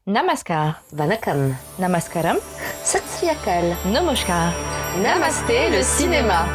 Namaskar, Vanakkam, Namaskaram, Sat Sri Akal, Namaskar. Namasté le cinéma.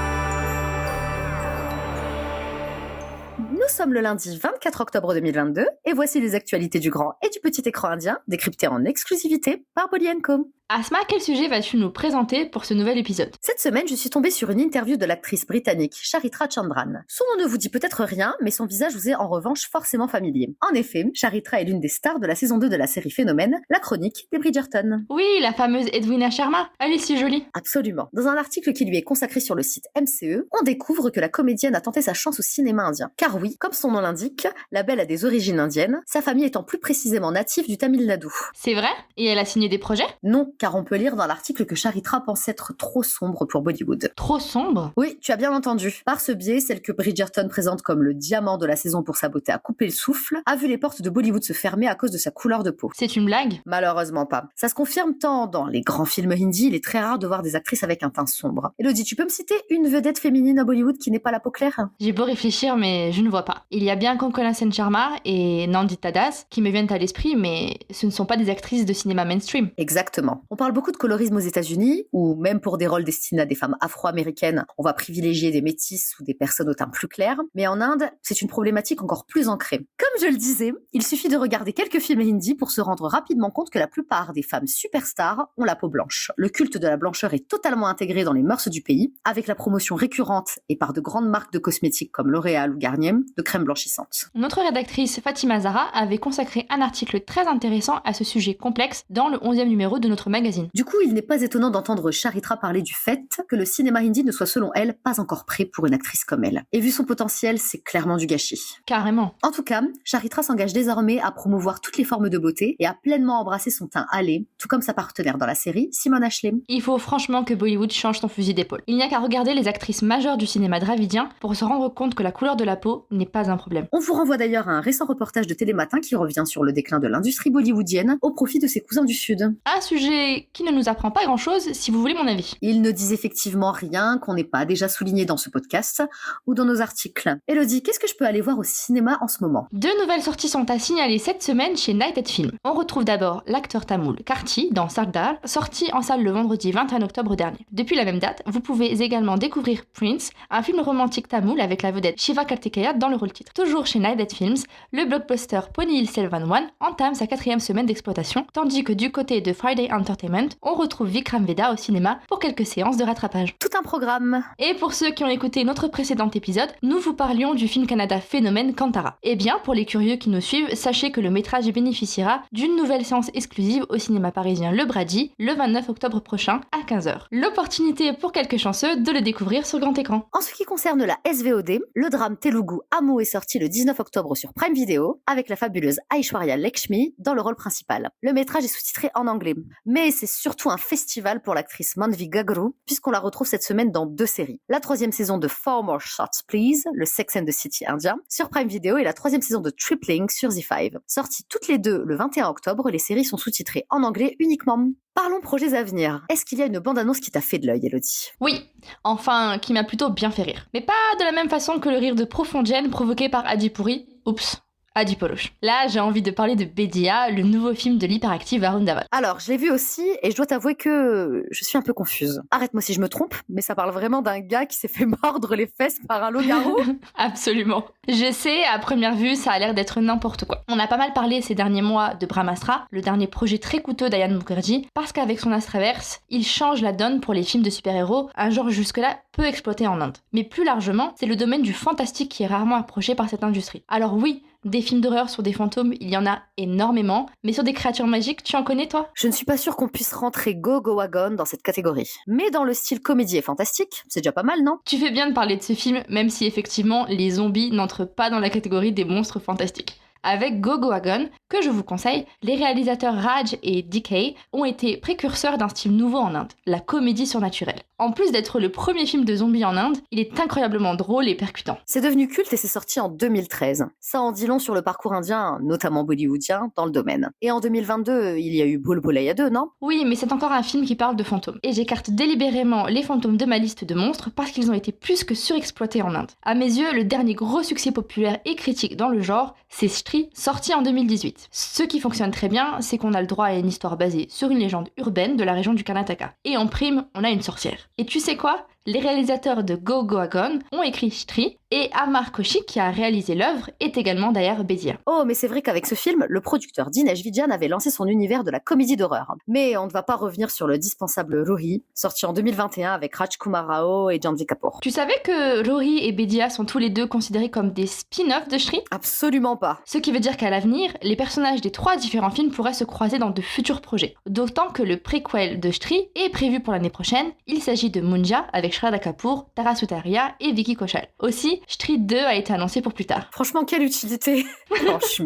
Nous sommes le lundi 24 octobre 2022 et voici les actualités du grand et du petit écran indien décryptées en exclusivité par Bolly & Co. Asma, quel sujet vas-tu nous présenter pour ce nouvel épisode? Cette semaine, je suis tombée sur une interview de l'actrice britannique Charitra Chandran. Son nom ne vous dit peut-être rien, mais son visage vous est en revanche forcément familier. En effet, Charitra est l'une des stars de la saison 2 de la série Phénomène, La Chronique des Bridgerton. Oui, la fameuse Edwina Sharma, elle est si jolie. Absolument. Dans un article qui lui est consacré sur le site MCE, on découvre que la comédienne a tenté sa chance au cinéma indien. Car oui, comme son nom l'indique, la belle a des origines indiennes, sa famille étant plus précisément native du Tamil Nadu. C'est vrai? Et elle a signé des projets? Non, car on peut lire dans l'article que Charitra pense être trop sombre pour Bollywood. Trop sombre? Oui, tu as bien entendu. Par ce biais, celle que Bridgerton présente comme le diamant de la saison pour sa beauté à couper le souffle, a vu les portes de Bollywood se fermer à cause de sa couleur de peau. C'est une blague? Malheureusement pas. Ça se confirme tant dans les grands films hindi, il est très rare de voir des actrices avec un teint sombre. Elodie, tu peux me citer une vedette féminine à Bollywood qui n'est pas la peau claire? J'ai beau réfléchir, mais je ne vois pas. Il y a bien Konkona Sen Sharma et Nandita Das qui me viennent à l'esprit, mais ce ne sont pas des actrices de cinéma mainstream. Exactement. On parle beaucoup de colorisme aux États-Unis, ou même pour des rôles destinés à des femmes afro-américaines, on va privilégier des métisses ou des personnes au teint plus clair. Mais en Inde, c'est une problématique encore plus ancrée. Comme je le disais, il suffit de regarder quelques films hindi pour se rendre rapidement compte que la plupart des femmes superstars ont la peau blanche. Le culte de la blancheur est totalement intégré dans les mœurs du pays, avec la promotion récurrente et par de grandes marques de cosmétiques comme L'Oréal ou Garnier de crèmes blanchissantes. Notre rédactrice Fatima Zahra avait consacré un article très intéressant à ce sujet complexe dans le 11e numéro de notre magazine. Du coup, il n'est pas étonnant d'entendre Charitra parler du fait que le cinéma hindi ne soit selon elle pas encore prêt pour une actrice comme elle. Et vu son potentiel, c'est clairement du gâchis. Carrément. En tout cas, Charitra s'engage désormais à promouvoir toutes les formes de beauté et à pleinement embrasser son teint hâlé, tout comme sa partenaire dans la série, Simone Ashley. Il faut franchement que Bollywood change son fusil d'épaule. Il n'y a qu'à regarder les actrices majeures du cinéma dravidien pour se rendre compte que la couleur de la peau n'est pas un problème. On vous renvoie d'ailleurs à un récent reportage de Télématin qui revient sur le déclin de l'industrie bollywoodienne au profit de ses cousins du Sud. Un sujet qui ne nous apprend pas grand-chose, si vous voulez mon avis. Il ne dit effectivement rien qu'on n'ait pas déjà souligné dans ce podcast ou dans nos articles. Elodie, qu'est-ce que je peux aller voir au cinéma en ce moment? 2 nouvelles sorties sont à signaler cette semaine chez Nighted Film. On retrouve d'abord l'acteur tamoul Karthi dans Sardar, sorti en salle le vendredi 21 octobre dernier. Depuis la même date, vous pouvez également découvrir Prince, un film romantique tamoul avec la vedette Shiva Karthikeya dans le rôle titre. Toujours chez Nighted Films, le blockbuster Ponniyin Selvan One entame sa 4e semaine d'exploitation, tandis que du côté de Friday Entertainment, on retrouve Vikram Vedha au cinéma pour quelques séances de rattrapage. Tout un programme. Et pour ceux qui ont écouté notre précédent épisode, nous vous parlions du film Kannada Phénomène Kantara. Et bien, pour les curieux qui nous suivent, sachez que le métrage bénéficiera d'une nouvelle séance exclusive au cinéma parisien Le Brady le 29 octobre prochain à 15h. L'opportunité pour quelques chanceux de le découvrir sur grand écran. En ce qui concerne la SVOD, le drame Telugu Amo est sorti le 19 octobre sur Prime Video avec la fabuleuse Aishwarya Lakshmi dans le rôle principal. Le métrage est sous-titré en anglais, mais c'est surtout un festival pour l'actrice Manvi Gagru puisqu'on la retrouve cette semaine dans 2 séries. La 3e saison de Four More Shots Please, le Sex and the City indien, sur Prime Video et la 3e saison de Tripling sur The5. Sorties toutes les deux le 21 octobre, les séries sont sous-titrées en anglais uniquement. Parlons projets à venir. Est-ce qu'il y a une bande-annonce qui t'a fait de l'œil, Elodie? Oui, enfin, qui m'a plutôt bien fait rire. Mais pas de la même façon que le rire de Profondienne provoqué par Adipuri. Oups. Adipoloche. Là, j'ai envie de parler de Bedia, le nouveau film de l'hyperactive Varun Dhawan. Alors, je l'ai vu aussi et je dois t'avouer que je suis un peu confuse. Arrête-moi si je me trompe, mais ça parle vraiment d'un gars qui s'est fait mordre les fesses par un loup-garou. Absolument. Je sais, à première vue, ça a l'air d'être n'importe quoi. On a pas mal parlé ces derniers mois de Brahmastra, le dernier projet très coûteux d'Ayan Mukherjee, parce qu'avec son Astraverse, il change la donne pour les films de super-héros, un genre jusque-là peu exploité en Inde. Mais plus largement, c'est le domaine du fantastique qui est rarement approché par cette industrie. Alors oui, des films d'horreur sur des fantômes, il y en a énormément, mais sur des créatures magiques, tu en connais toi? Je ne suis pas sûre qu'on puisse rentrer Go Wagon dans cette catégorie. Mais dans le style comédie et fantastique, c'est déjà pas mal, non? Tu fais bien de parler de ce film, même si effectivement les zombies n'entrent pas dans la catégorie des monstres fantastiques. Avec Go Wagon, que je vous conseille, les réalisateurs Raj et DK ont été précurseurs d'un style nouveau en Inde, la comédie surnaturelle. En plus d'être le premier film de zombies en Inde, il est incroyablement drôle et percutant. C'est devenu culte et c'est sorti en 2013. Ça en dit long sur le parcours indien, notamment bollywoodien, dans le domaine. Et en 2022, il y a eu Bhol Bhulaiya 2, non? Oui, mais c'est encore un film qui parle de fantômes. Et j'écarte délibérément les fantômes de ma liste de monstres parce qu'ils ont été plus que surexploités en Inde. À mes yeux, le dernier gros succès populaire et critique dans le genre, c'est Stri, sorti en 2018. Ce qui fonctionne très bien, c'est qu'on a le droit à une histoire basée sur une légende urbaine de la région du Karnataka. Et en prime, on a une sorcière. Et tu sais quoi ? Les réalisateurs de Go Goa Gone ont écrit Stri et Amar Koshi, qui a réalisé l'œuvre, est également derrière Bedia. Oh, mais c'est vrai qu'avec ce film, le producteur Dinesh Vijan avait lancé son univers de la comédie d'horreur. Mais on ne va pas revenir sur le dispensable Rohi, sorti en 2021 avec Rajkumar Rao et Janvi Kapoor. Tu savais que Rohi et Bedia sont tous les deux considérés comme des spin-offs de Stri ? Absolument pas. Ce qui veut dire qu'à l'avenir, les personnages des 3 différents films pourraient se croiser dans de futurs projets. D'autant que le préquel de Stri est prévu pour l'année prochaine. Il s'agit de Munja avec Shraddha Kapoor, Tara Sutaria et Vicky Kaushal. Aussi, Stri 2 a été annoncé pour plus tard. Franchement, quelle utilité. Oh, je suis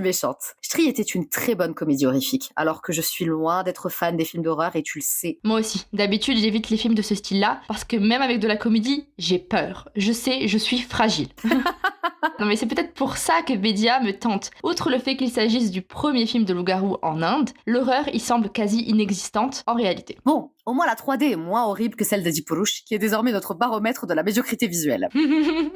méchante. Stri était une très bonne comédie horrifique, alors que je suis loin d'être fan des films d'horreur et tu le sais. Moi aussi. D'habitude, j'évite les films de ce style-là parce que même avec de la comédie, j'ai peur. Je sais, je suis fragile. Non mais c'est peut-être pour ça que Bedia me tente. Outre le fait qu'il s'agisse du premier film de loup-garou en Inde, l'horreur y semble quasi inexistante en réalité. Bon, au moins la 3D est moins horrible que celle d'Adipurush, qui est désormais notre baromètre de la médiocrité visuelle.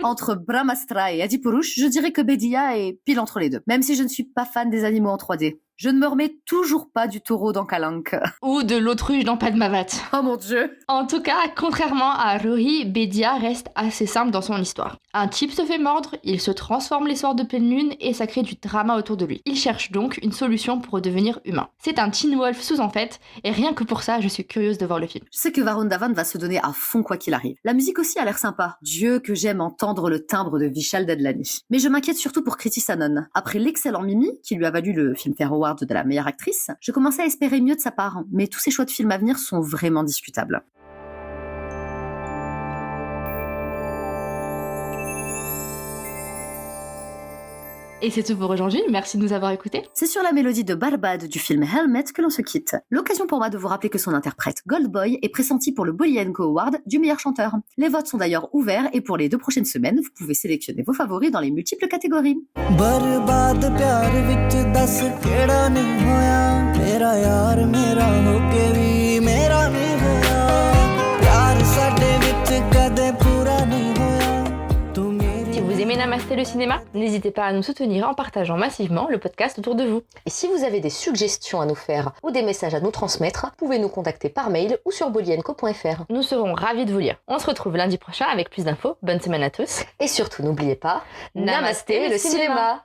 Entre Brahmastra et Adipurush, je dirais que Bedia est pile entre les deux. Même si je ne suis pas fan des animaux en 3D. Je ne me remets toujours pas du taureau dans Kalank. Ou de l'autruche dans Padmavat. Oh mon dieu. En tout cas, contrairement à Rohi, Bedia reste assez simple dans son histoire. Un type se fait mordre, il se transforme les soirs de pleine lune et ça crée du drama autour de lui. Il cherche donc une solution pour redevenir humain. C'est un Teen Wolf sous en fait, et rien que pour ça, je suis curieuse de voir le film. Je sais que Varun Dhawan va se donner à fond quoi qu'il arrive. La musique aussi a l'air sympa. Dieu que j'aime entendre le timbre de Vishal Dadlani. Mais je m'inquiète surtout pour Kriti Sanon. Après l'excellent Mimi, qui lui a valu le Filmfare Award de la meilleure actrice, je commençais à espérer mieux de sa part, mais tous ses choix de films à venir sont vraiment discutables. Et c'est tout pour aujourd'hui, merci de nous avoir écoutés. C'est sur la mélodie de Barbad du film Helmet que l'on se quitte. L'occasion pour moi de vous rappeler que son interprète, Goldboy, est pressenti pour le Bollywood Award du meilleur chanteur. Les votes sont d'ailleurs ouverts et pour les 2 prochaines semaines, vous pouvez sélectionner vos favoris dans les multiples catégories. बर्बाद प्यार विच दस केड़ा नहीं होया मेरा यार मेरा होके भी मेरा नहीं होया प्यार साडे विच कदे पूरा नहीं होया तू मेरी. Si vous aimez Namasté le cinéma, n'hésitez pas à nous soutenir en partageant massivement le podcast autour de vous. Et si vous avez des suggestions à nous faire ou des messages à nous transmettre, vous pouvez nous contacter par mail ou sur bolienco.fr. Nous serons ravis de vous lire. On se retrouve lundi prochain avec plus d'infos. Bonne semaine à tous. Et surtout, n'oubliez pas, Namasté, Namasté le cinéma.